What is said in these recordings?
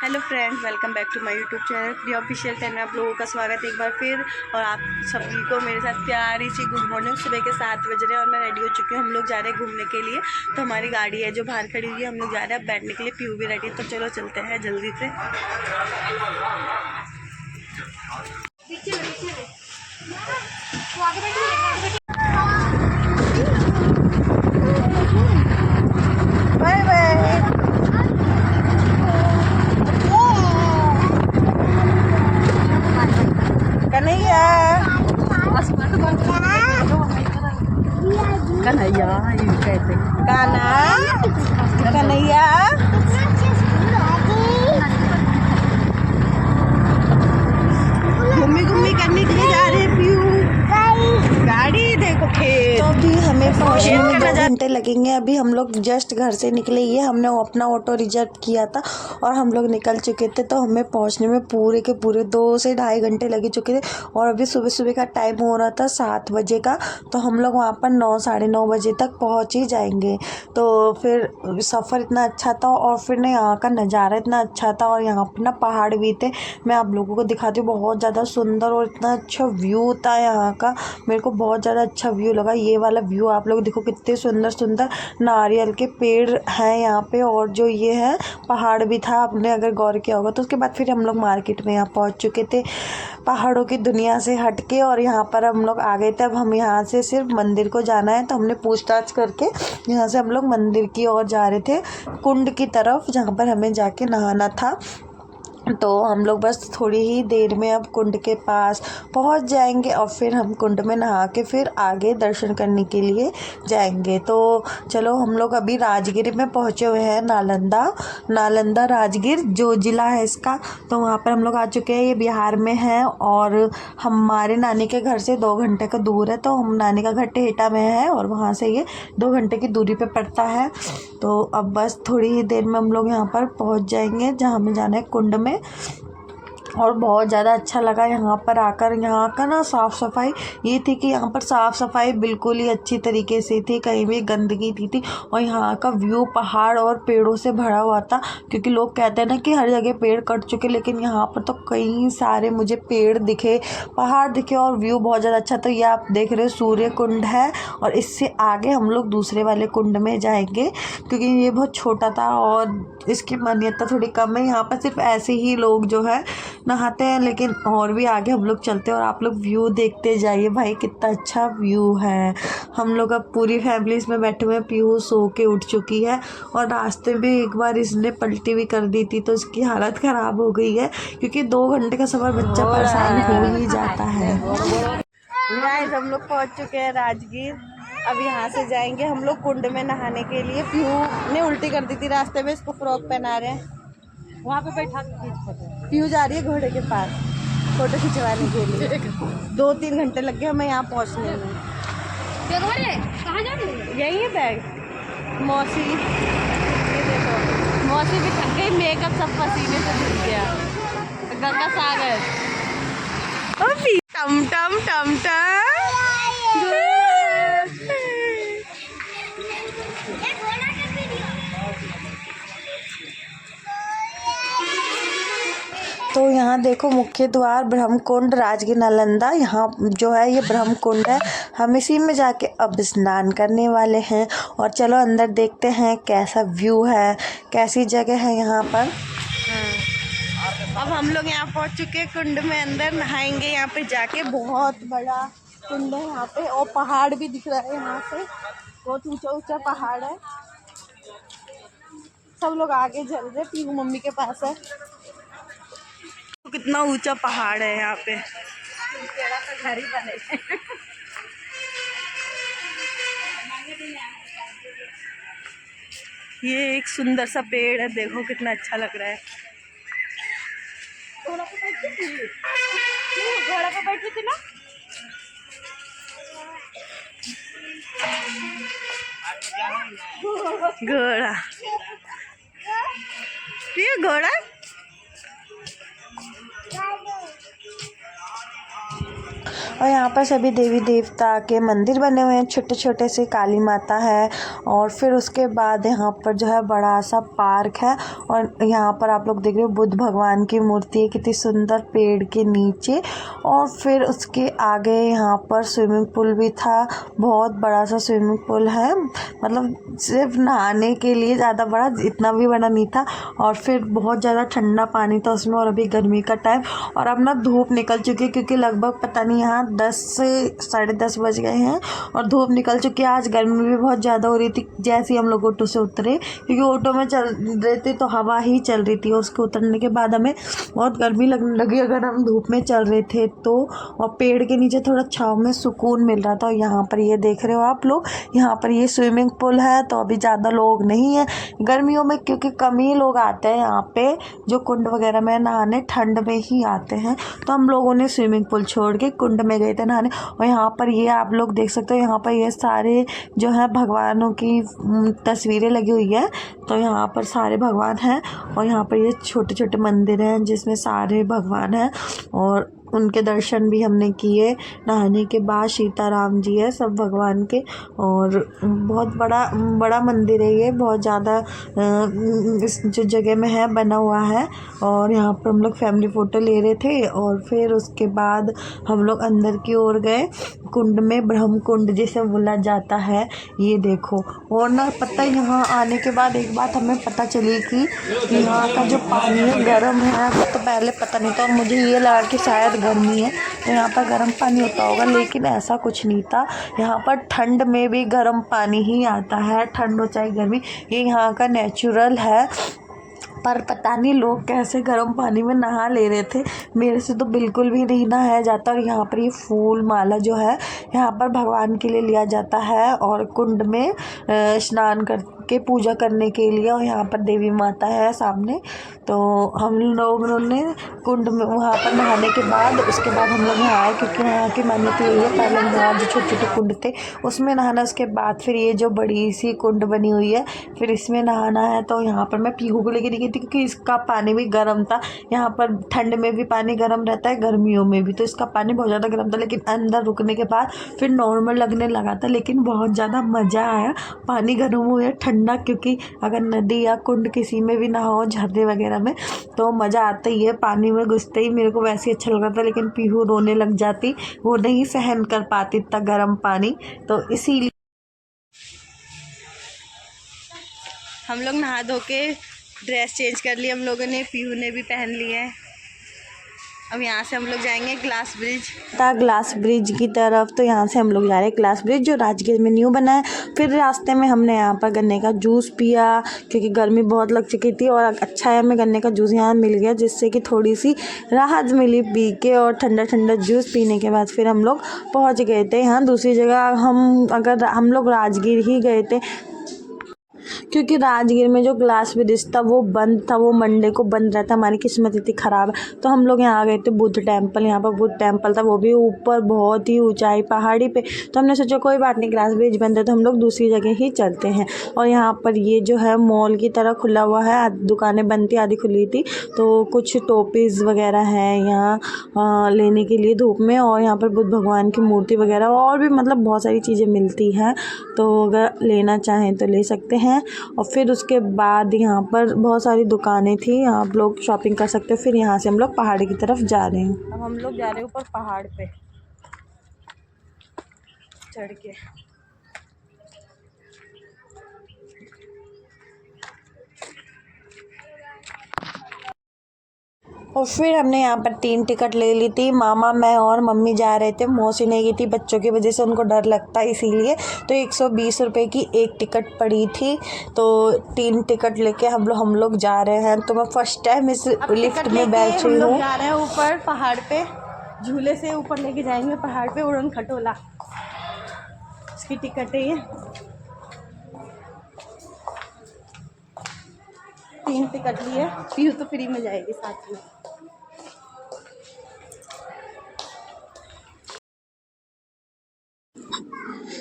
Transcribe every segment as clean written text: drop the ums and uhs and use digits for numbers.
Hello friends, welcome back to my YouTube channel Priya official 10 में आप लोगों का स्वागत है एक बार फिर। और आप सभी को मेरे साथ प्यारी सी गुड मॉर्निंग। सुबह के 7 बज रहे हैं और मैं रेडी हो चुकी हूँ। हम लोग जा रहे हैं घूमने के लिए। तो हमारी गाड़ी है जो बाहर खड़ी हुई है, हम लोग जा रहे हैं अब बैठने के लिए। पीयू भी रेडी है, तो चलो चलते हैं जल्दी से। Bye bye Kanhaiya. कन्हैया कहते काना कन्हैया। घूमी घूमी करने के लिए जा रहे हैं पीयू। गाड़ी देखो खेत। तो अभी हमें पहुंचने में 2 घंटे लगेंगे। अभी हम लोग जस्ट घर से निकले। ये हमने अपना ऑटो रिजर्व किया था और हम लोग निकल चुके थे। तो हमें पहुंचने में पूरे के पूरे 2 से ढाई घंटे लगे चुके थे। और अभी सुबह सुबह का टाइम हो रहा था 7 बजे का। तो हम लोग वहाँ पर 9 साढ़े 9 बजे तक पहुँच ही जाएंगे। तो फिर सफ़र इतना अच्छा था और फिर ना यहाँ का नज़ारा इतना अच्छा था और यहाँ पर ना पहाड़ भी थे। मैं आप लोगों को दिखाती हूँ, बहुत ज़्यादा सुंदर और इतना अच्छा व्यू था यहाँ का। मेरे को बहुत ज़्यादा अच्छा व्यू लगा ये वाला व्यू। आप लोग देखो कितने सुंदर सुंदर नारियल के पेड़ हैं यहाँ पे। और जो ये है पहाड़ भी था, आपने अगर गौर किया होगा। तो उसके बाद फिर हम लोग मार्केट में यहाँ पहुँच चुके थे, पहाड़ों की दुनिया से हट के। और यहाँ पर हम लोग आ गए थे। अब हम यहाँ से सिर्फ मंदिर को जाना है। तो हमने पूछताछ करके यहाँ से हम लोग मंदिर की ओर जा रहे थे, कुंड की तरफ, जहाँ पर हमें जाके नहाना था। तो हम लोग बस थोड़ी ही देर में अब कुंड के पास पहुंच जाएंगे और फिर हम कुंड में नहा के फिर आगे दर्शन करने के लिए जाएंगे। तो चलो, हम लोग अभी राजगीर में पहुंचे हुए हैं। नालंदा राजगीर जो ज़िला है इसका। तो वहाँ पर हम लोग आ चुके हैं। ये बिहार में है और हमारे नानी के घर से 2 घंटे का दूर है। तो हम नानी का घर टेहटा में है और वहाँ से ये 2 घंटे की दूरी पे पड़ता है। तो अब बस थोड़ी ही देर में हम लोग यहाँ पर पहुँच जाएंगे जहाँ हमें जाना है, कुंड में। और बहुत ज़्यादा अच्छा लगा यहाँ पर आकर। यहाँ का ना साफ़ सफाई ये थी कि यहाँ पर साफ़ सफाई बिल्कुल ही अच्छी तरीके से थी, कहीं भी गंदगी नहीं थी। और यहाँ का व्यू पहाड़ और पेड़ों से भरा हुआ था, क्योंकि लोग कहते हैं ना कि हर जगह पेड़ कट चुके, लेकिन यहाँ पर तो कई सारे मुझे पेड़ दिखे, पहाड़ दिखे और व्यू बहुत ज़्यादा अच्छा। तो ये आप देख रहे हो सूर्य कुंड है और इससे आगे हम लोग दूसरे वाले कुंड में जाएंगे, क्योंकि ये बहुत छोटा था और इसकी मान्यता थोड़ी कम है। यहाँ पर सिर्फ ऐसे ही लोग जो है नहाते हैं, लेकिन और भी आगे हम लोग चलते हैं और आप लोग व्यू देखते जाइए। भाई कितना अच्छा व्यू है। हम लोग अब पूरी फैमिली इसमें बैठे हुए हैं। पीहू सो के उठ चुकी है और रास्ते में एक बार इसने पलटी भी कर दी थी, तो इसकी हालत ख़राब हो गई है, क्योंकि 2 घंटे का सफ़र बच्चा परेशान हो ही जाता है। गाइस, हम लोग पहुँच चुके हैं राजगीर। अब यहाँ से जाएंगे हम लोग कुंड में नहाने के लिए। पीहू ने उल्टी कर दी थी रास्ते में, इसको फ्रॉक पहना रहे हैं। वहाँ पे बैठा पीयू जा रही है घोड़े के पास फोटो खिंचवाने के लिए। 2-3 घंटे लग गए हमें यहाँ पहुँचने में। कहाँ जा रही है? यही है बैग। मौसी, ये देखो, मौसी भी थक गई, मेकअप सब पसीने से धुल गया। गंगा सागर टम टम टम टम। तो यहाँ देखो मुख्य द्वार ब्रह्मकुंड राजगीर नालंदा, यहाँ जो है ये ब्रह्मकुंड है। हम इसी में जाके अब स्नान करने वाले हैं। और चलो अंदर देखते हैं कैसा व्यू है, कैसी जगह है यहाँ पर। अब हम लोग यहाँ पहुँच चुके हैं कुंड में, अंदर नहाएंगे यहाँ पे जाके। बहुत बड़ा कुंड है यहाँ पे और पहाड़ भी दिख रहा है यहाँ से, बहुत ऊंचा ऊंचा पहाड़ है। सब लोग आगे चल रहे, पीहू मम्मी के पास है। कितना ऊंचा पहाड़ है यहाँ पे। घर ही बने। ये एक सुंदर सा पेड़ है, देखो कितना अच्छा लग रहा है। घोड़ा पे बैठी थी ना। घोड़ा, ये घोड़ा और यहाँ पर सभी देवी देवता के मंदिर बने हुए हैं, छोटे छोटे से काली माता है। और फिर उसके बाद यहाँ पर जो है बड़ा सा पार्क है और यहाँ पर आप लोग देख रहे हो बुद्ध भगवान की मूर्ति है कितनी सुंदर पेड़ के नीचे। और फिर उसके आगे यहाँ पर स्विमिंग पूल भी था, बहुत बड़ा सा स्विमिंग पूल है, मतलब सिर्फ नहाने के लिए, ज़्यादा बड़ा इतना भी बड़ा नहीं था। और फिर बहुत ज़्यादा ठंडा पानी था उसमें, और अभी गर्मी का टाइम और अब ना धूप निकल चुकी है क्योंकि लगभग पता नहीं यहाँ 10 से 10:30 बज गए हैं और धूप निकल चुकी है। आज गर्मी भी बहुत ज़्यादा हो रही थी जैसे ही हम लोग ऑटो से उतरे, क्योंकि ऑटो में चल रहे थे तो हवा ही चल रही थी और उसके उतरने के बाद हमें बहुत गर्मी लगने लगी अगर हम धूप में चल रहे थे तो। और पेड़ के नीचे थोड़ा छाँव में सुकून मिल रहा था। और यहाँ पर ये देख रहे हो आप लोग, यहाँ पर ये स्विमिंग पूल है तो अभी ज़्यादा लोग नहीं है गर्मियों में, क्योंकि कम ही लोग आते हैं यहाँ पे जो कुंड वगैरह में नहाने, ठंड में ही आते हैं। तो हम लोगों ने स्विमिंग पूल छोड़ के कुंड में गए थे नहाने। और यहाँ पर ये आप लोग देख सकते हो, यहाँ पर ये सारे जो है भगवानों की तस्वीरें लगी हुई है। तो यहाँ पर सारे भगवान हैं और यहाँ पर ये छोटे छोटे मंदिर हैं जिसमें सारे भगवान हैं और उनके दर्शन भी हमने किए नहाने के बाद। सीताराम जी है सब भगवान के, और बहुत बड़ा मंदिर है ये, बहुत ज़्यादा इस जो जगह में है बना हुआ है। और यहाँ पर हम लोग फैमिली फ़ोटो ले रहे थे और फिर उसके बाद हम लोग अंदर की ओर गए कुंड में, ब्रह्म कुंड जिसे बोला जाता है, ये देखो। और ना पता है यहाँ आने के बाद एक बात हमें पता चली कि यहाँ का जो पानी है गर्म है। तो पहले पता नहीं था और मुझे ये लगा कि शायद गर्मी है तो यहाँ पर गर्म पानी होता होगा, लेकिन ऐसा कुछ नहीं था। यहाँ पर ठंड में भी गर्म पानी ही आता है, ठंड हो चाहे गर्मी, ये यहाँ का नेचुरल है। पर पता नहीं लोग कैसे गर्म पानी में नहा ले रहे थे, मेरे से तो बिल्कुल भी नहीं नहाया जाता। और यहाँ पर ये फूल माला जो है यहाँ पर भगवान के लिए लिया जाता है और कुंड में स्नान करके पूजा करने के लिए। और यहाँ पर देवी माता है सामने, तो हम लोगों ने कुंड में वहाँ पर नहाने के बाद उसके बाद हम लोग यहाँ आए, क्योंकि यहाँ की मान्यता यही है, पहले यहाँ जो छोटे छोटे कुंड थे उसमें नहाना, उसके बाद फिर ये जो बड़ी सी कुंड बनी हुई है फिर इसमें नहाना है। तो यहाँ पर मैं पीहू को लेकर गई थी क्योंकि इसका पानी भी गर्म था। यहाँ पर ठंड में भी पानी गर्म रहता है, गर्मियों में भी, तो इसका पानी बहुत ज़्यादा गर्म था, लेकिन अंदर रुकने के बाद फिर नॉर्मल लगने लगा था। लेकिन बहुत ज़्यादा मज़ा आया, पानी गर्म हो या ठंडा, क्योंकि अगर नदी या कुंड किसी में भी नहाओ झरने वगैरह में तो मज़ा आता ही है। पानी में घुसते ही मेरे को वैसे ही अच्छा लग रहा था, लेकिन पीहू रोने लग जाती, वो नहीं सहन कर पाती इतना गर्म पानी, तो इसीलिए हम लोग नहा धो के ड्रेस चेंज कर ली हम लोगों ने, पीहू ने भी पहन लिया है। अब यहाँ से हम लोग जाएंगे ग्लास ब्रिज की तरफ। तो यहाँ से हम लोग जा रहे हैं ग्लास ब्रिज जो राजगीर में न्यू बना है। फिर रास्ते में हमने यहाँ पर गन्ने का जूस पिया क्योंकि गर्मी बहुत लग चुकी थी, और अच्छा है हमें गन्ने का जूस यहाँ मिल गया जिससे कि थोड़ी सी राहत मिली पी के। और ठंडा ठंडा जूस पीने के बाद फिर हम लोग पहुँच गए थे यहाँ दूसरी जगह। हम लोग राजगीर ही गए थे क्योंकि राजगीर में जो ग्लास ब्रिज था वो बंद था, वो मंडे को बंद रहता। हमारी किस्मत इतनी ख़राब है। तो हम लोग यहाँ आ गए थे बुद्ध टेम्पल। यहाँ पर बुद्ध टेम्पल था, वो भी ऊपर बहुत ही ऊंचाई पहाड़ी पे। तो हमने सोचा कोई बात नहीं, ग्लास ब्रिज बंद है तो हम लोग दूसरी जगह ही चलते हैं। और यहाँ पर ये जो है मॉल की तरह खुला हुआ है, दुकानें बंद थी आधी खुली थी, तो कुछ टोपीज़ वगैरह हैं यहाँ लेने के लिए धूप में। और यहाँ पर बुद्ध भगवान की मूर्ति वगैरह और भी मतलब बहुत सारी चीज़ें मिलती हैं, तो अगर लेना चाहें तो ले सकते हैं। और फिर उसके बाद यहाँ पर बहुत सारी दुकानें थी, आप लोग शॉपिंग कर सकते हो। फिर यहाँ से हम लोग पहाड़ की तरफ जा रहे हैं। अब हम लोग जा रहे हैं ऊपर पहाड़ पे चढ़ के। और फिर हमने यहाँ पर 3 टिकट ले ली थी, मामा मैं और मम्मी जा रहे थे, मौसी नहीं गई थी बच्चों की वजह से, उनको डर लगता है इसीलिए। तो 120 रुपये की एक टिकट पड़ी थी, तो 3 टिकट लेके हम लोग जा रहे हैं। तो मैं फर्स्ट टाइम इस लिफ्ट में बैठ रही हूँ। जा रहे हैं ऊपर पहाड़ पे, झूले से ऊपर लेके जाएंगे पहाड़ पे, उड़न खटोला, इसकी टिकट है ये। 3 टिकट लिए, पीहू तो फ्री में जाएगी साथ में।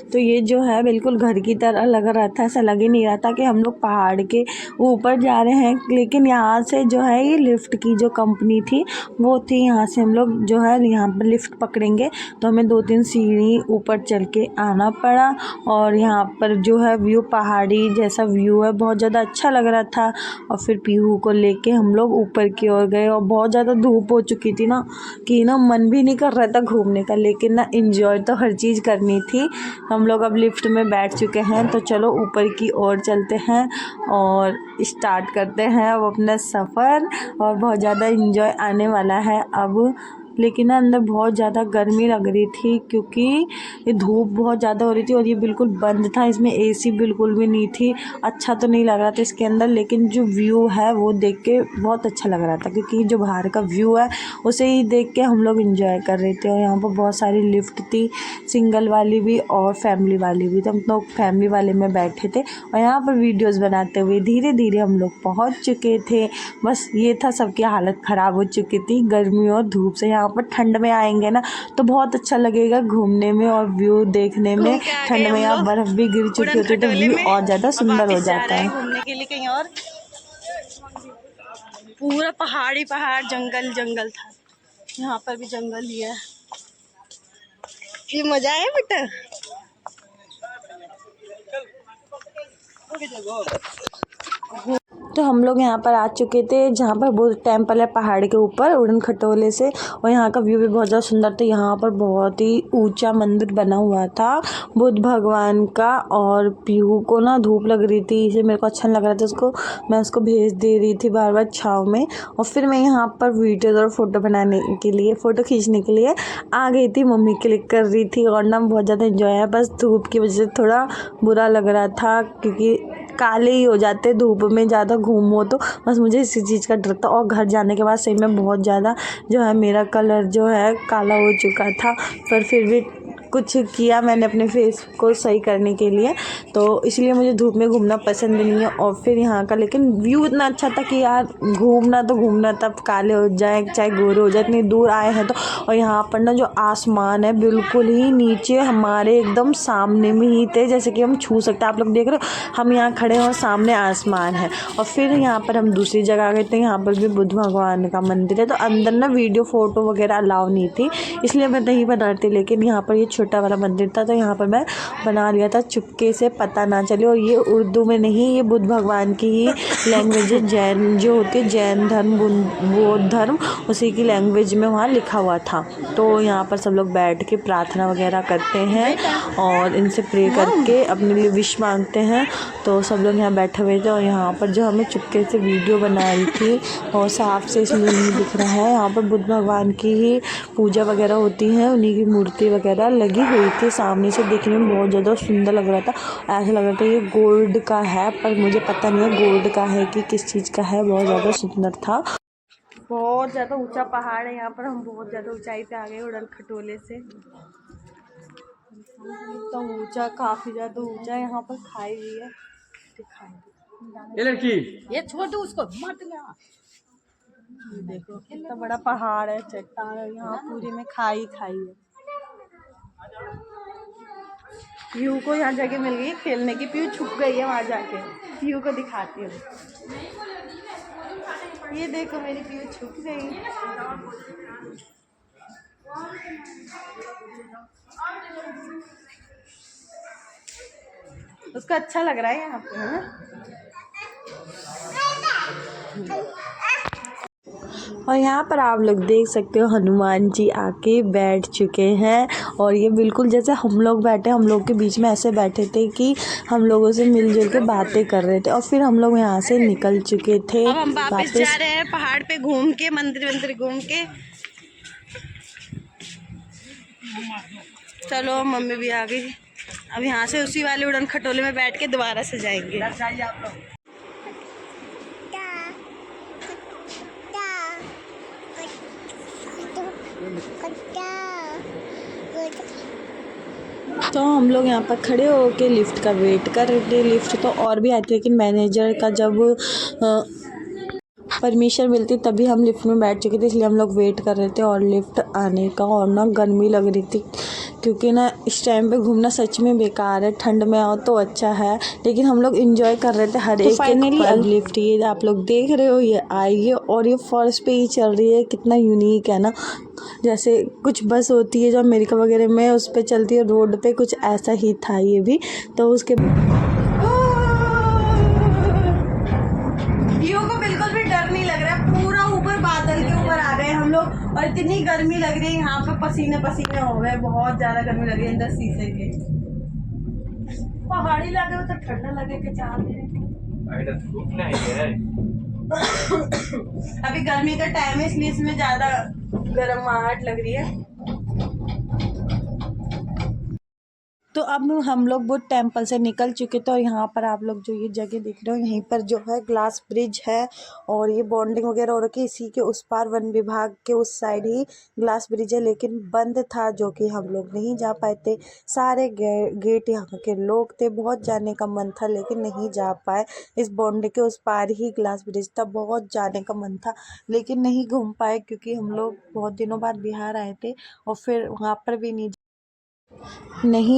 तो ये जो है बिल्कुल घर की तरह लग रहा था, ऐसा लग ही नहीं रहा था कि हम लोग पहाड़ के ऊपर जा रहे हैं। लेकिन यहाँ से जो है ये लिफ्ट की जो कंपनी थी वो थी, यहाँ से हम लोग जो है यहाँ पर लिफ्ट पकड़ेंगे तो हमें 2-3 सीढ़ी ऊपर चल के आना पड़ा। और यहाँ पर जो है व्यू पहाड़ी जैसा व्यू है, बहुत ज़्यादा अच्छा लग रहा था। और फिर पीहू को लेके हम लोग ऊपर की ओर गए और बहुत ज़्यादा धूप हो चुकी थी ना कि ना मन भी नहीं कर रहा था घूमने का, लेकिन ना एंजॉय तो हर चीज़ करनी थी। हम लोग अब लिफ्ट में बैठ चुके हैं तो चलो ऊपर की ओर चलते हैं और स्टार्ट करते हैं अब अपना सफ़र। और बहुत ज़्यादा एंजॉय आने वाला है अब। लेकिन ना अंदर बहुत ज़्यादा गर्मी लग रही थी क्योंकि ये धूप बहुत ज़्यादा हो रही थी और ये बिल्कुल बंद था, इसमें एसी बिल्कुल भी नहीं थी। अच्छा तो नहीं लग रहा था इसके अंदर, लेकिन जो व्यू है वो देख के बहुत अच्छा लग रहा था क्योंकि जो बाहर का व्यू है उसे ही देख के हम लोग एंजॉय कर रहे थे। और यहाँ पर बहुत सारी लिफ्ट थी, सिंगल वाली भी और फैमिली वाली भी। तो हम लोग फैमिली वाले में बैठे थे और यहाँ पर वीडियोज़ बनाते हुए धीरे धीरे हम लोग पहुँच चुके थे। बस ये था, सबकी हालत ख़राब हो चुकी थी गर्मी और धूप से। यहाँ पर ठंड में आएंगे ना तो बहुत अच्छा लगेगा घूमने में और व्यू देखने में। ठंड में यहाँ बर्फ़ भी गिर चुकी होती है तो व्यू और ज़्यादा सुंदर हो जाता है। घूमने के लिए कहीं और पूरा पहाड़ी पहाड़ जंगल जंगल था, यहाँ पर भी जंगल ही है। ये मजा है बेटा। तो हम लोग यहाँ पर आ चुके थे जहाँ पर बुद्ध टेम्पल है पहाड़ के ऊपर उड़न खटोले से, और यहाँ का व्यू भी बहुत ज़्यादा सुंदर था। यहाँ पर बहुत ही ऊंचा मंदिर बना हुआ था बुद्ध भगवान का। और पीहू को ना धूप लग रही थी, इसे मेरे को अच्छा नहीं लग रहा था उसको, मैं उसको भेज दे रही थी बार बार छाँव में। और फिर मैं यहाँ पर वीडियोज़ और फ़ोटो बनाने के लिए, फ़ोटो खींचने के लिए आ गई थी। मम्मी क्लिक कर रही थी और ना बहुत ज़्यादा इन्जॉय है। बस धूप की वजह से थोड़ा बुरा लग रहा था क्योंकि काले ही हो जाते धूप में ज़्यादा घूमो तो, बस मुझे इसी चीज़ का डर था। और घर जाने के बाद सही में बहुत ज़्यादा जो है मेरा कलर जो है काला हो चुका था, पर फिर भी कुछ किया मैंने अपने फेस को सही करने के लिए, तो इसलिए मुझे धूप में घूमना पसंद नहीं है। और फिर यहाँ का लेकिन व्यू इतना अच्छा था कि यार घूमना तो घूमना, तब काले हो जाए चाहे गोरे हो जाए, इतनी दूर आए हैं तो। और यहाँ पर ना जो आसमान है बिल्कुल ही नीचे हमारे एकदम सामने में ही थे, जैसे कि हम छू सकते हैं। आप लोग देख रहे हो हम यहाँ खड़े हैं और सामने आसमान है। और फिर यहाँ पर हम दूसरी जगह गए थे, यहाँ पर भी बुद्ध भगवान का मंदिर है। तो अंदर ना वीडियो फ़ोटो वगैरह अलाउ नहीं थी, इसलिए मैं नहीं बना रही थी। लेकिन यहाँ पर ये छोटा वाला मंदिर था तो यहाँ पर मैं बना लिया था चुपके से, पता ना चले। और ये उर्दू में नहीं, ये बुद्ध भगवान की ही लैंग्वेज है, जैन जो होती है, जैन धर्म बौद्ध धर्म, उसी की लैंग्वेज में वहाँ लिखा हुआ था। तो यहाँ पर सब लोग बैठ के प्रार्थना वगैरह करते हैं और इनसे प्रे करके अपने लिए विश मांगते हैं। तो सब लोग यहाँ बैठे हुए थे और यहाँ पर जो हमें चुपके से वीडियो बना रही थी और साफ से इसलिए नहीं दिख रहा है। यहाँ पर बुद्ध भगवान की ही पूजा वगैरह होती है, उन्हीं की मूर्ति वगैरह लगी हुई थी। सामने से देखने में बहुत ज़्यादा सुंदर लग रहा था, ऐसा लग रहा था ये गोल्ड का है, पर मुझे पता नहीं है गोल्ड का है कि किस चीज़ का है। बहुत ज़्यादा सुंदर था। बहुत ज़्यादा ऊंचा पहाड़ है यहाँ पर, हम बहुत ज़्यादा ऊंचाई पे आ गए उड़न खटोले से। तो ऊंचा, काफ़ी ज़्यादा ऊंचा। यहाँ पर खाई हुई है, दिखाई। ये लड़की ये छोड़ दो उसको, मत ले। देखो कितना बड़ा पहाड़ है, चट्टान है, यहाँ पूरी में खाई खाई है। पीहू को यहाँ जगह मिल गई खेलने की, पीहू छुप गई है वहाँ जाके। पीहू को दिखाती हूँ, ये देखो मेरी पीहू छुप गई। उसको अच्छा लग रहा है यहाँ पे, है ना? और यहाँ पर आप लोग देख सकते हो हनुमान जी आके बैठ चुके हैं। और ये बिल्कुल जैसे हम लोग बैठे, हम लोग के बीच में ऐसे बैठे थे कि हम लोगों से मिलजुल के बातें कर रहे थे। और फिर हम लोग यहाँ से निकल चुके थे। अब हम वापस जा रहे हैं पहाड़ पे घूम के, मंदिर वंदिर घूम के। चलो मम्मी भी आ गई, अब यहाँ से उसी वाले उड़न खटोले में बैठ के दोबारा से जाएंगे। तो हम लोग यहाँ पर खड़े होके लिफ्ट का वेट कर रहे थे। लिफ्ट तो और भी आई थी, लेकिन मैनेजर का जब परमिशन मिलती तभी हम लिफ्ट में बैठ चुके थे, इसलिए हम लोग वेट कर रहे थे और लिफ्ट आने का। और ना गर्मी लग रही थी क्योंकि ना इस टाइम पे घूमना सच में बेकार है, ठंड में आओ तो अच्छा है, लेकिन हम लोग एंजॉय कर रहे थे हर एक फाइनली अब लिफ्ट ये आप लोग देख रहे हो ये आई है और ये फर्श पे ही चल रही है। कितना यूनिक है ना, जैसे कुछ बस होती है जो अमेरिका वगैरह में उस पे चलती है रोड पे, कुछ ऐसा ही था ये भी। तो उसके व्यू को बिल्कुल भी डर नहीं लग रहा है, पूरा ऊपर बादल के ऊपर आ गए हम लोग और इतनी गर्मी लग रही है यहाँ पे, पसीने पसीने हो गए, बहुत ज्यादा गर्मी लग रही है अंदर शीशे के। पहाड़ी लगे तो ठंडा लगे के चाह अभी गर्मी का टाइम है इसलिए इसमें ज्यादा गर्माहट लग रही है। तो अब हम लोग बुद्ध टेम्पल से निकल चुके थे और यहाँ पर आप लोग जो ये जगह देख रहे हो यहीं पर जो है ग्लास ब्रिज है और ये बॉन्डिंग वगैरह हो रखी है। इसी के उस पार वन विभाग के उस साइड ही ग्लास ब्रिज है, लेकिन बंद था जो कि हम लोग नहीं जा पाए थे। सारे गेट यहाँ के लोग थे, बहुत जाने का मन था लेकिन नहीं जा पाए। इस बॉन्डिंग के उस पार ही ग्लास ब्रिज था, बहुत जाने का मन था लेकिन नहीं घूम पाए क्योंकि हम लोग बहुत दिनों बाद बिहार आए थे और फिर वहाँ पर भी नहीं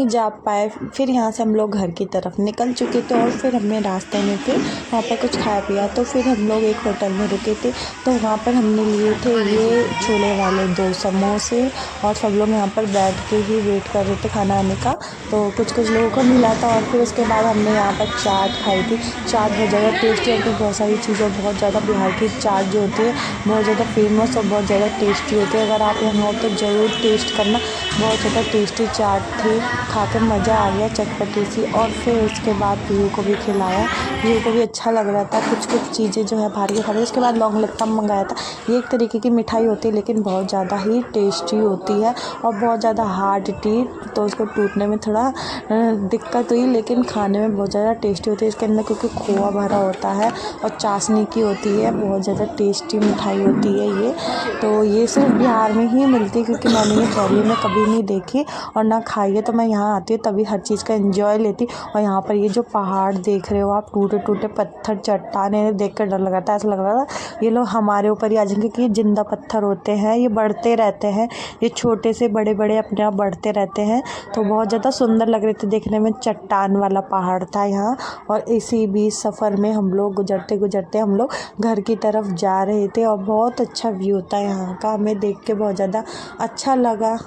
जा पाए। फिर यहाँ से हम लोग घर की तरफ निकल चुके थे और फिर हमने रास्ते में फिर वहाँ पर कुछ खाया पिया, तो फिर हम लोग एक होटल में रुके थे। तो वहाँ पर हमने लिए थे ये छोले वाले 2 समोसे और सब लोग यहाँ पर बैठ के ही वेट कर रहे थे खाना आने का। तो कुछ लोगों को मिला था और फिर उसके बाद हमने यहाँ पर चाट खाई थी। चाट बहुत ज़्यादा टेस्टी है, बहुत सारी चीज़ें, बहुत ज़्यादा बिहार की चाट जो होती है बहुत ज़्यादा फेमस और बहुत ज़्यादा टेस्टी होती है। अगर आप यहाँ हो तो ज़रूर टेस्ट करना, बहुत ज़्यादा टेस्टी चाट थी, खा कर मज़ा आ गया, चटपटी सी। और फिर उसके बाद पीयू को भी खिलाया, पीयू को भी अच्छा लग रहा था। कुछ चीज़ें जो है बाहर की खा रही। उसके बाद लौंग लत्ता मंगाया था, ये एक तरीके की मिठाई होती है लेकिन बहुत ज़्यादा ही टेस्टी होती है और बहुत ज़्यादा हार्ड थी, तो उसको टूटने में थोड़ा दिक्कत हुई लेकिन खाने में बहुत ज़्यादा टेस्टी होती है। इसके अंदर क्योंकि खोआ भरा होता है और चाशनी की होती है, बहुत ज़्यादा टेस्टी मिठाई होती है ये। तो ये सिर्फ बिहार में ही मिलती है क्योंकि मैंने ये दिल्ली में कभी नहीं देखी और ना खाई है। तो मैं यहाँ आती हूँ तभी हर चीज़ का एंजॉय लेती। और यहाँ पर ये जो पहाड़ देख रहे हो आप, टूटे टूटे पत्थर चट्टाने देख कर डर लगा था, ऐसा लग रहा था ये लोग हमारे ऊपर ही आ जाएंगे कि ये जिंदा पत्थर होते हैं, ये बढ़ते रहते हैं, ये छोटे से बड़े बड़े अपने आप बढ़ते रहते हैं। तो बहुत ज़्यादा सुंदर लग रहे थे देखने में, चट्टान वाला पहाड़ था यहाँ। और इसी बीच सफ़र में हम लोग गुजरते गुजरते हम लोग घर की तरफ जा रहे थे और बहुत अच्छा व्यू था यहाँ का, हमें देख के बहुत ज़्यादा अच्छा लगा।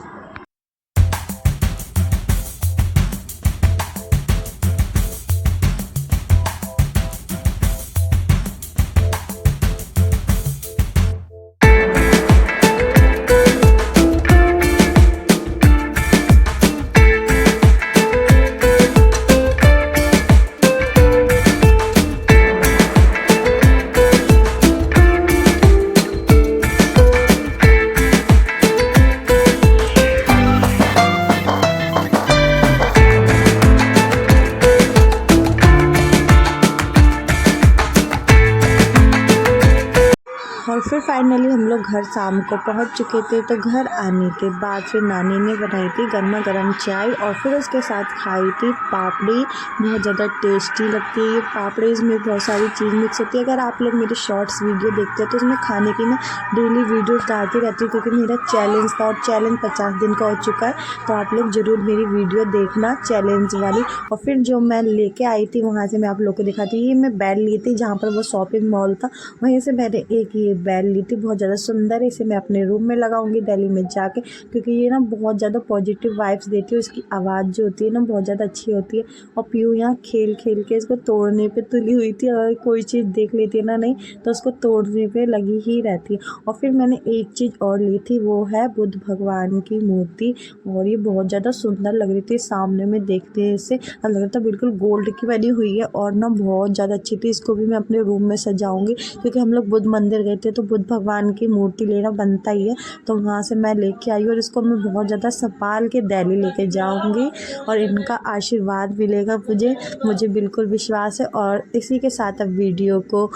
और फिर फाइनली हम लोग घर शाम को पहुंच चुके थे। तो घर आने के बाद फिर नानी ने बनाई थी गर्मा गर्म चाय और फिर उसके साथ खाई थी पापड़ी, बहुत ज़्यादा टेस्टी लगती है ये पापड़ी। इसमें बहुत सारी चीज़ मिक्स होती है। अगर आप लोग मेरे शॉर्ट्स वीडियो देखते हैं तो उसमें खाने की ना डेली वीडियोस डालती रहती है क्योंकि मेरा चैलेंज था और चैलेंज 50 दिन का हो चुका है। तो आप लोग ज़रूर मेरी वीडियो देखना चैलेंज वाली। और फिर जो मैं लेके आई थी वहाँ से मैं आप लोग को दिखाती, ये मैं बैग ली थी जहाँ पर वो शॉपिंग मॉल था, वहीं से मैंने एक ये बैग ली थी, बहुत ज़्यादा सुंदर है। इसे मैं अपने रूम में लगाऊंगी दिल्ली में जाके क्योंकि ये ना बहुत ज़्यादा पॉजिटिव वाइब्स देती है। उसकी आवाज़ जो होती है ना बहुत ज़्यादा अच्छी होती है। और पीयू यहाँ खेल खेल के इसको तोड़ने पे तुली हुई थी, अगर कोई चीज़ देख लेती है ना नहीं तो उसको तोड़ने पे लगी ही रहती है। और फिर मैंने एक चीज़ और ली थी, वो है बुद्ध भगवान की मूर्ति और ये बहुत ज़्यादा सुंदर लग रही थी। सामने में देखते हैं इसे लग रहा था बिल्कुल गोल्ड की बनी हुई है और ना बहुत ज़्यादा अच्छी थी। इसको भी मैं अपने रूम में सजाऊंगी क्योंकि हम लोग बुद्ध मंदिर गए थे तो बुद्ध भगवान की मूर्ति लेना बनता ही है। तो वहाँ से मैं लेके आई और इसको मैं बहुत ज़्यादा संभाल के दिल्ली लेके जाऊंगी और इनका आशीर्वाद मिलेगा मुझे बिल्कुल विश्वास है। और इसी के साथ अब वीडियो को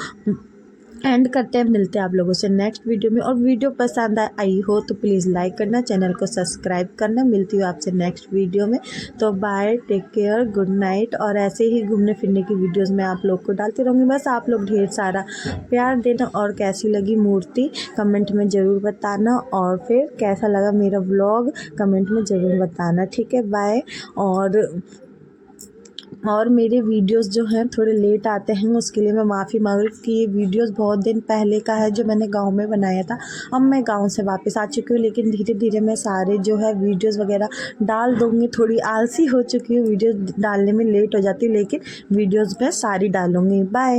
एंड करते हैं, मिलते हैं आप लोगों से नेक्स्ट वीडियो में। और वीडियो पसंद आई हो तो प्लीज़ लाइक करना, चैनल को सब्सक्राइब करना। मिलती हूँ आपसे नेक्स्ट वीडियो में। तो bye, take care, good night. और ऐसे ही घूमने फिरने की वीडियोस मैं आप लोग को डालती रहूँगी। बस आप लोग ढेर सारा प्यार देना। और कैसी लगी मूर्ति कमेंट में ज़रूर बताना। और फिर कैसा लगा मेरा व्लॉग कमेंट में ज़रूर बताना। ठीक है, बाय। और मेरे वीडियोस जो हैं थोड़े लेट आते हैं, उसके लिए मैं माफ़ी मांग रही हूँ कि ये वीडियोस बहुत दिन पहले का है जो मैंने गांव में बनाया था। अब मैं गांव से वापस आ चुकी हूँ, लेकिन धीरे धीरे मैं सारे जो है वीडियोस वगैरह डाल दूँगी। थोड़ी आलसी हो चुकी हूँ, वीडियोस डालने में लेट हो जाती है, लेकिन वीडियोस मैं सारी डालूँगी। बाय।